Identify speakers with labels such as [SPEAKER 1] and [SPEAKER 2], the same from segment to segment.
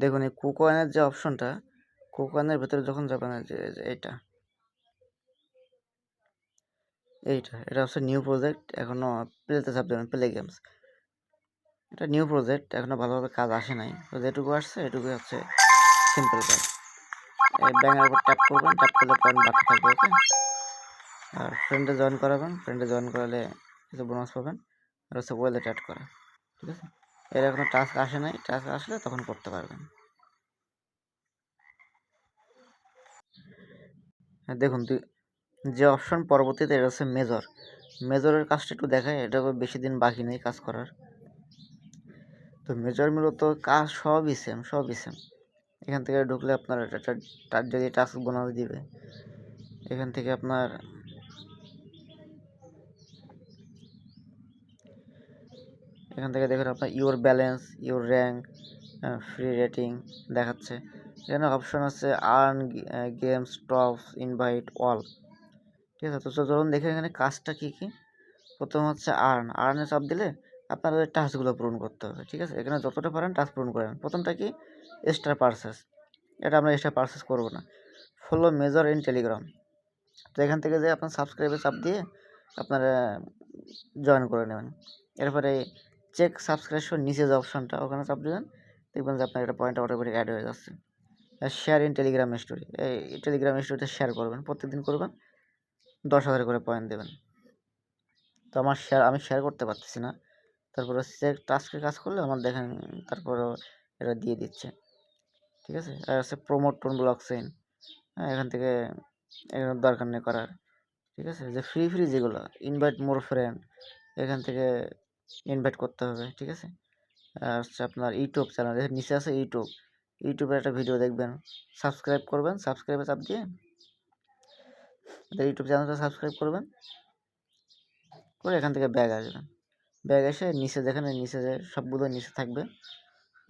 [SPEAKER 1] দেখুন এই কুকয়েনের যে অপশনটা, কুকয়েনের ভেতরে যখন যাবেন এইটা এটা হচ্ছে নিউ প্রজেক্ট, এখনও প্লেতে চাপ দেবেন, প্লে গেমস। এটা নিউ প্রজেক্ট, এখনও ভালোভাবে কাজ আসে নাই, তো যেটুকু আসছে এটুকুই হচ্ছে সিম্পল কাজ। এই ব্যাঙের উপর ট্যাপ করবেন, ট্যাপ করলে পয়েন্ট বাড়তে থাকবে। ওকে, আর ফ্রেন্ডে জয়েন করাবেন, ফ্রেন্ডে জয়েন করালে কিছু বোনাস পাবেন। আর হচ্ছে ওয়ালেট অ্যাড করা, ঠিক আছে। এর এখনও টাস্ক আসে নাই, টাস্ক আসলে তখন করতে পারবেন। হ্যাঁ দেখুন, যে অপশন পরবর্তীতে এটা হচ্ছে মেজর। মেজরের কাজটা একটু দেখায়, এটা বেশি দিন বাকি নেই কাজ করার। তো মেজর মূলত কাজ সবই সেম, সবই সেম। এখান থেকে ঢুকলে আপনার তার যদি টাস্ক বোনাস দিবে, এখান থেকে আপনার দেখুন আপনার your balance, your rank, free rating দেখাচ্ছে। এখানে অপশন আছে earn, games, tops, invite, all, ঠিক আছে। তো চলুন দেখে এখানে কাজটা কী কী। প্রথম হচ্ছে আর্নে চাপ দিলে আপনার ওই টাস্কগুলো পূরণ করতে হবে, ঠিক আছে। এখানে যতটা পারেন টাস্ক পূরণ করেন। প্রথমটা কি, এক্সট্রা পারচেস, এটা আমরা এক্সট্রা পারচেস করবো না। ফলো মেজর ইন টেলিগ্রাম, তো এখান থেকে যে আপনার সাবস্ক্রাইবে চাপ দিয়ে আপনারা জয়েন করে নেবেন। এরপরে চেক সাবস্ক্রিপশন, নিচে যে অপশনটা ওখানে চাপ দেবেন, দেখবেন যে আপনার একটা পয়েন্ট অটোমেটিক অ্যাড হয়ে যাচ্ছে। শেয়ার ইন টেলিগ্রাম স্টোরি, এই টেলিগ্রাম স্টোরিতে শেয়ার করবেন, প্রত্যেকদিন করবেন, 10,000 করে পয়েন্ট দেবেন। তো আমি শেয়ার করতে পারতেছি না, তারপরে চেক টাস্কে কাজ করলে আমার দেখেন তারপরেও এটা দিয়ে দিচ্ছে, ঠিক আছে। আর হচ্ছে প্রমোট টোন ব্লক চেইন, হ্যাঁ এখান থেকে এখানে দরকার নেই করার, ঠিক আছে। যে ফ্রি যেগুলো, ইনভাইট মোর ফ্রেন্ড, এখান থেকে ইনভাইট করতে হবে, ঠিক আছে। আর হচ্ছে আপনার ইউটিউব চ্যানেল, এর নিচে আছে ইউটিউবের একটা ভিডিও দেখবেন, সাবস্ক্রাইব করবেন, সাবস্ক্রাইবে চাপ দিয়ে ইউটিউব চ্যানেলটা সাবস্ক্রাইব করবেন, করে এখান থেকে ব্যাগ আসবেন। ব্যাগ এসে নিচে দেখেন, নিচে যে সবগুলো নিচে থাকবে,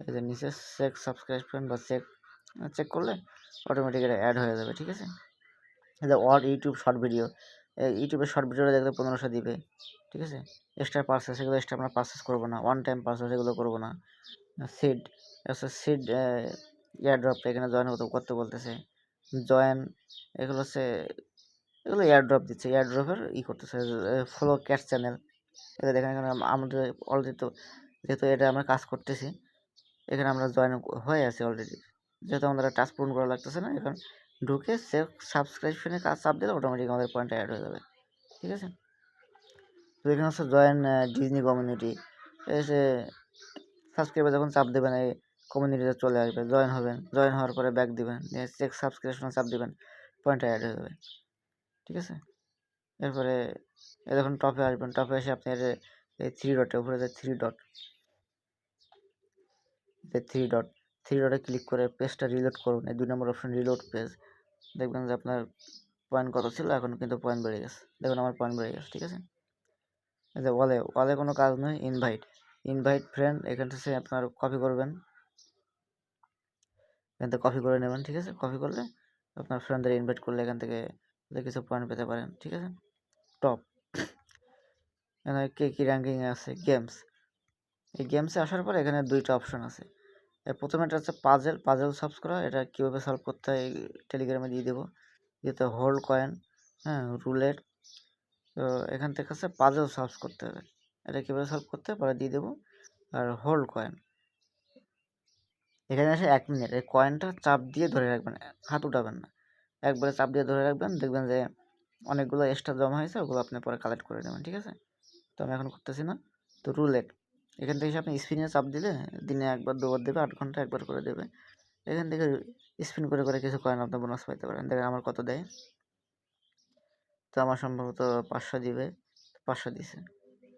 [SPEAKER 1] এই যে নিচে চেক সাবস্ক্রিপশন বা চেক করলে অটোমেটিক এটা অ্যাড হয়ে যাবে, ঠিক আছে। এই যে অল ইউটিউব শর্ট ভিডিও, ইউটিউবের শর্ট ভিডিওটা দেখলে 1500 দিবে, ঠিক আছে। এক্সট্রা পারচেস, এগুলো এক্সট্রা আমরা পারচেস করবো না, ওয়ান টাইম পারচেস এগুলো করবো না। সিড, সিড এয়ারড্রপ, এখানে জয়েন করতে বলতেছে, জয়েন, এগুলো হচ্ছে এগুলো এয়ারড্রপ দিচ্ছে, এয়ারড্রপের করতেছে। ফলো ক্যাশ চ্যানেল, এটা দেখেন এখানে আমাদের অলরেডি, তো যেহেতু এটা আমরা কাজ করতেছি, এখানে আমরা জয়েন হয়ে আছি অলরেডি, যেহেতু আমাদের টাস্ক পূরণ করা লাগতেছে না, এখন ঢুকে সেভ সাবস্ক্রিপশনে কাজ চাপ দিলে অটোমেটিক আমাদের পয়েন্ট অ্যাড হয়ে যাবে, ঠিক আছে। তো এখানে হচ্ছে জয়েন ডিজনি কমিউনিটি, এসে সাবস্ক্রাইবে যখন চাপ দেবেন এই কমিউনিটিতে চলে আসবে, জয়েন হবেন, জয়েন হওয়ার পরে ব্যাক দিবেন, চেক সাবস্ক্রিপশনে চাপ দিবেন, পয়েন্ট অ্যাড হয়ে যাবে, ঠিক আছে। এরপরে যখন টপে আসবেন, টপে এসে আপনি এই উপরে যে থ্রি ডটে ক্লিক করে পেজটা রিলোড করুন, এই 2 নম্বর অপশন রিলোড পেজ, দেখবেন যে আপনার পয়েন্ট কত ছিল, এখন কিন্তু পয়েন্ট বেড়ে গেছে, দেখুন আমার পয়েন্ট বেড়ে গেছে, ঠিক আছে। এই যে ওয়ালে কোনো কাজ নয়, ইনভাইট ফ্রেন্ড, এখান থেকে আপনার কপি করবেন, এখান থেকে কপি করে নেবেন, ঠিক আছে। কপি করলে আপনার ফ্রেন্ডদের ইনভাইট করলে এখান থেকে কিছু পয়েন্ট পেতে পারেন, ঠিক আছে। টপ, এখানে কে কী র্যাঙ্কিংয়ে আছে, গেমস, এই গেমসে আসার পর এখানে 2টা অপশন আছে। প্রথমে এটা হচ্ছে পাজেল সলভ করা, এটা কীভাবে সলভ করতে হয় টেলিগ্রামে দিয়ে দেবো। যেহেতু হোল্ড কয়েন, হ্যাঁ রুলেট, তো এখান থেকে হচ্ছে পাজেল সলভ করতে হবে, এটা কীভাবে সলভ করতে হয় পরে দিয়ে দেবো। আর হোল্ড কয়েন, এখানে এসে 1 মিনিট এই কয়েনটা চাপ দিয়ে ধরে রাখবেন, হাত উঠাবেন না, একবারে চাপ দিয়ে ধরে রাখবেন, দেখবেন যে অনেকগুলো এক্সট্রা জমা হয়েছে, ওগুলো আপনি পরে কালেক্ট করে নেবেন, ঠিক আছে। তো আমি এখন করতেছি না। তো রুলেট, এখান থেকে আপনি স্পিনে চাপ দিলে দিনে 1বার 2বার দেবে, 8 ঘন্টা 1বার করে দেবে, এখান থেকে স্পিন করে কিছু কয়েন আপনার বোনাস পাইতে পারেন। দেখেন আমার কত দেয়, তো আমার সম্ভবত 500 দিবে, 500 দিছে,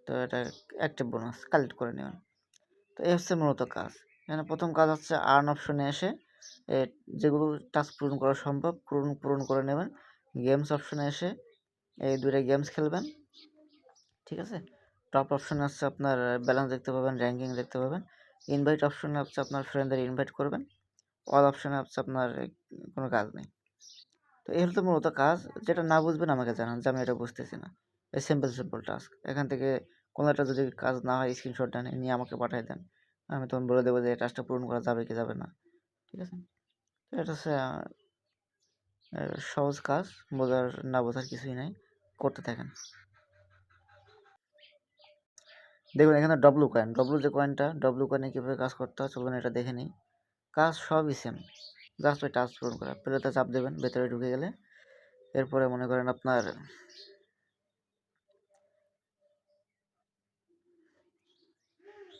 [SPEAKER 1] তো এটা অ্যাক্টিভ বোনাস কালেক্ট করে নেবেন। তো এই হচ্ছে মূলত কাজ। এখানে প্রথম কাজ হচ্ছে আর্ন অপশনে এসে যেগুলো টাস্ক পূরণ করা সম্ভব পূরণ করে নেবেন। গেমস অপশনে এসে এই 2টা গেমস খেলবেন, ঠিক আছে। টপ অপশনে হচ্ছে আপনার ব্যালেন্স দেখতে পাবেন, র্যাঙ্কিং দেখতে পাবেন। ইনভাইট অপশনে হচ্ছে আপনার ফ্রেন্ডদের ইনভাইট করবেন। অল অপশনে হচ্ছে আপনার কোনো কাজ নেই। তো এই হলো তো মূলত কাজ, যেটা না বুঝবেন আমাকে জানান যে আমি এটা বুঝতেছি না। এই সিম্পল টাস্ক, এখান থেকে কোনো একটা যদি কাজ না হয় স্ক্রিনশট নিয়ে আমাকে পাঠিয়ে দেন, আমি তখন বলে দেবো যে এই টাস্কটা পূরণ করা যাবে কি যাবে না। ঠিক আছে। তো এটা হচ্ছে সহজ কাজ, বোঝার না বোঝার কিছুই নাই, করতে থাকেন। দেখুন এখানে ডব্লু কয়েন, ডব্লু যে কয়েনটা, ডব্লু কয়েনে কীভাবে কাজ করতে হয় চলুন এটা দেখে নিই। কাজ সবই সেম, জাস্ট ওই টাস্ক পূরণ করা। প্লেতে চাপ দেবেন, ভেতরে ঢুকে গেলে এরপরে মনে করেন আপনার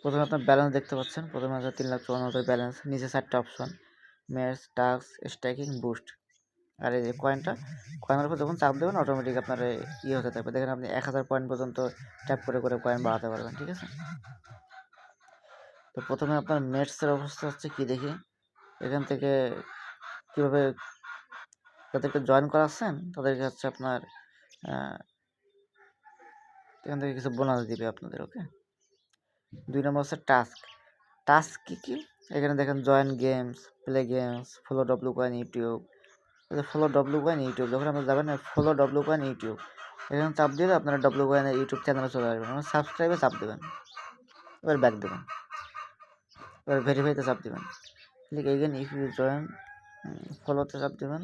[SPEAKER 1] প্রথমে আপনার ব্যালেন্স দেখতে পাচ্ছেন, প্রথমে আছে 3,54,000 ব্যালেন্স, নিচে 4টা option, match, task, staking, boost. আর এই যে কয়েনটা, কয়েনের উপর যখন চাপ দেবেন অটোমেটিক আপনার ইয়ে হতে থাকবে। দেখেন আপনি 1000 পয়েন্ট পর্যন্ত ট্যাপ করে করে কয়েন বাড়াতে পারবেন। ঠিক আছে। তো প্রথমে আপনার ম্যাচের অবস্থা হচ্ছে কি দেখি, এখান থেকে কীভাবে যাদেরকে জয়েন করাচ্ছেন তাদেরকে হচ্ছে আপনার এখান থেকে কিছু বোনাস দিবে আপনাদের। ওকে। 2 নম্বর হচ্ছে টাস্ক। টাস্ক কী কী, এখানে দেখেন join games, play games, follow W coin YouTube. Follow W coin YouTube, যখন আপনি যাবেন ফলো ডব্লু কয়েন ইউটিউব, এখানে চাপ দিলে আপনারা ডব্লু কয়েনের ইউটিউব চ্যানেলে চলে আসবেন, মানে সাবস্ক্রাইবে চাপ দেবেন, এবার ব্যাক দেবেন, এবার ভেরিফাইতে চাপ দেবেন, click again if you join, ফলোতে চাপ দেবেন।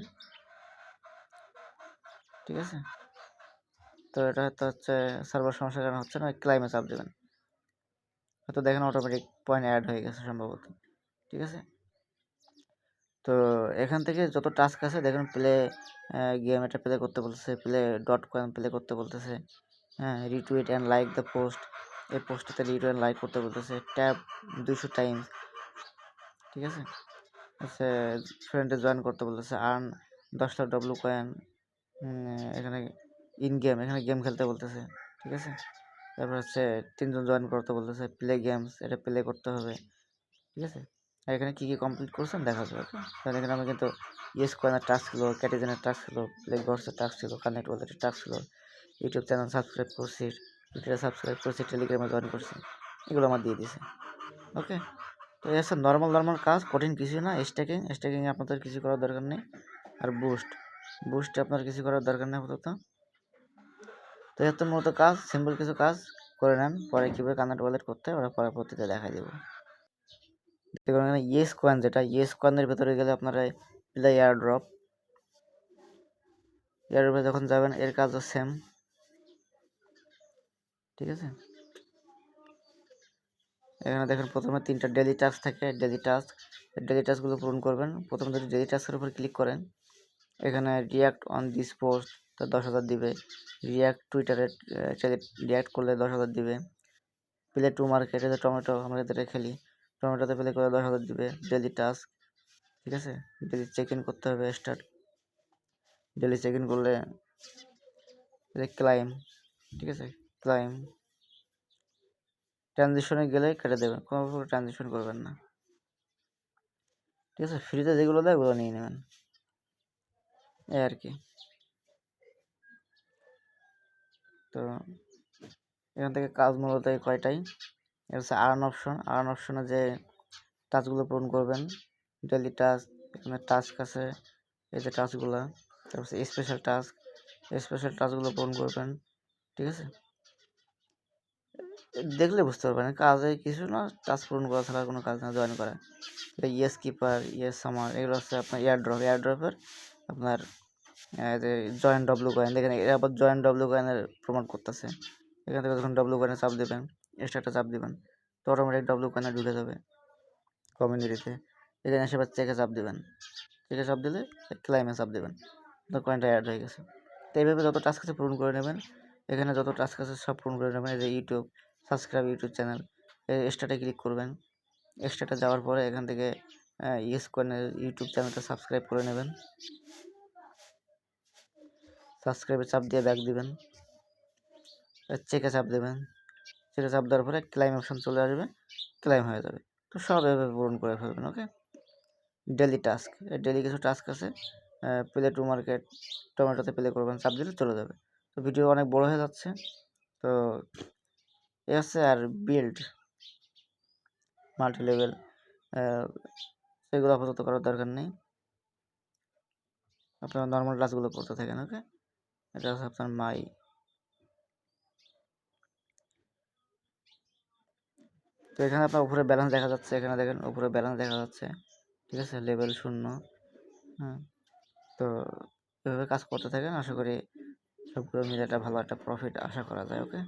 [SPEAKER 1] ঠিক আছে। তো এটা হচ্ছে সার্ভার সমস্যার কারণে হচ্ছে না, ক্লাইমে চাপ দেবেন, হয়তো দেখেন অটোমেটিক পয়েন্ট অ্যাড হয়ে গেছে সম্ভবত। ঠিক আছে। তো এখান থেকে যত টাস্ক আছে দেখুন, প্লে গেম এটা প্লে করতে বলতেছে, প্লে ডট কয়েন প্লে করতে বলতেছে, হ্যাঁ, retweet and like the post, এই পোস্টটাতে রিটুইট অ্যান্ড লাইক করতে বলতেছে, ট্যাপ 200 টাইমস। ঠিক আছে। হচ্ছে ফ্রেন্ডে জয়েন করতে বলতেছে, আর্ন 10 লাখ ডব্লু কয়েন, এখানে ইন গেম, এখানে গেম খেলতে বলতেছে। ঠিক আছে। তারপর হচ্ছে 3 জন জয়েন করতে বলতেছে, প্লে গেমস এটা প্লে করতে হবে। ঠিক আছে। আর এখানে কী কী কমপ্লিট করছেন দেখা যাবে। ওকে। তাহলে এখানে আমি কিন্তু ইয়েস কয়েনের টাস্ক ছিল, ক্যাটিজেনের টাস্ক ছিল, প্লে গডসের টাস্ক ছিল, কানেক্ট ওয়ালেটের টাস্ক ছিল, ইউটিউব চ্যানেল সাবস্ক্রাইব করছি, টুইটারে সাবস্ক্রাইব করছি, টেলিগ্রামে জয়েন করছি, এগুলো আমার দিয়ে দিছে। ওকে। তো এই হচ্ছে নর্মাল নর্মাল কাজ, কঠিন কিছু না। স্ট্যাকিংয়ে আপনাদের কিছু করার দরকার নেই। আর বুস্টে আপনার কিছু করার দরকার নেই আপাতত। তো এই হচ্ছে মূলত কাজ, সিম্পল কিছু কাজ করে নেন, পরে কীভাবে কানেক্ট ওয়ালেট করতে হয় ওরা পরবর্তীতে দেখাই দেবো। দেখুন এখানে ইয়েস কয়েন, যেটা ইয়েস কয়েনের ভেতরে গেলে আপনারা প্লে এয়ারড্রপে যখন যাবেন এর কাজও সেম। ঠিক আছে। এখানে দেখেন প্রথমে 3টা ডেলি টাস্ক থাকে, ডেলি টাস্কগুলো পূরণ করবেন। প্রথমে যদি ডেলি টাস্কের উপর ক্লিক করেন, এখানে রিয়াক্ট অন দিস পোস্ট, তো 10,000 দিবে। রিয়াক্ট টুইটারে রিয়াক্ট করলে 10,000 দিবে। প্লে টু মার্কেটে যে টমেটো আমরা যেটা খেলি, টমেটোতে প্লে করে 10,000 দিবে। Daily task. ঠিক আছে। ডেলি চেক ইন করতে হবে, ডেলি চেক ইন করলে ক্লাইম। ঠিক আছে। ক্লাইম ট্রানজিশনে গেলে কেটে দেবেন, কোনো প্রকার ট্রানজিশন করবেন না। ঠিক আছে। ফ্রিতে যেগুলো দেয় ওগুলো নিয়ে নেবেন, এই আর কি। তো এখান থেকে কাজ মূলত এই কয়টাই। এটা হচ্ছে আর্ন অপশনে যে টাস্কগুলো পূরণ করবেন, ডেলি টাস্ক, এখানে টাস্ক আছে, এই যে টাস্কগুলো, তারপর স্পেশাল টাস্কগুলো পূরণ করবেন। ঠিক আছে। দেখলে বুঝতে পারবেন কাজে কিছু না, টাস্ক পূরণ করা ছাড়া কোনো কাজ না, জয়েন করা। ইয়েস কিপার, ইয়েস সামার, এগুলো হচ্ছে আপনার এয়ারড্রপের আপনার যে জয়েন ডব্লু কয়েন, দেখেন এরা আবার জয়েন ডব্লু কয়েনের প্রমোট করতেছে। এখান থেকে যখন ডব্লু কয়েনে চাপ দেবেন, এক্সট্রা চাপ দেবেন, তো অটোমেটিক ডব্লু কয়েনে ঢুকে যাবে কমিউনিটিতে। এখানে এসে চেকে চাপ দেবেন, চেকে চাপ দিলে ক্লাইমে চাপ দেবেন, তো কয়েনটা অ্যাড হয়ে গেছে। তো এইভাবে যত টাস্ক আছে পূরণ করে নেবেন। এখানে যত টাস্ক আছে সব পূরণ করে নেবেন। এই যে ইউটিউব সাবস্ক্রাইব ইউটিউব চ্যানেল, এক্সট্রাটা ক্লিক করবেন। এক্সট্রাটা যাওয়ার পরে এখান থেকে ইয়েস কয়েনের ইউটিউব চ্যানেলটা সাবস্ক্রাইব করে নেবেন, সাবস্ক্রাইবে চাপ দিয়ে ব্যাক দিবেন, চেকে চাপ দেবেন, চেকে চাপ দেওয়ার পরে ক্লাইম অপশন চলে আসবে, ক্লাইম হয়ে যাবে। তো সব এভাবে পূরণ করে ফেলবেন। ওকে। ডেলি টাস্ক, ডেলি কিছু টাস্ক আছে, প্লে টু মার্কেট টমেটোতে প্লে করবেন, চাপ দিলে চলে যাবে। তো ভিডিও অনেক বড় হয়ে যাচ্ছে, তো এ হচ্ছে। আর বিল্ড মাল্টি লেভেল সেগুলো আপাতত করার দরকার নেই, আপনারা নর্মাল টাস্কগুলো করতে থাকেন। ওকে। এটা হচ্ছে আপনার মাই। তো এখানে আপনার উপরে ব্যালেন্স দেখা যাচ্ছে, এখানে দেখেন উপরে ব্যালেন্স দেখা যাচ্ছে, ঠিক আছে, লেভেল 0। হ্যাঁ, তো এভাবে কাজ করতে থাকেন, আশা করি সবগুলো মিলে একটা ভালো একটা প্রফিট আশা করা যায়। ওকে।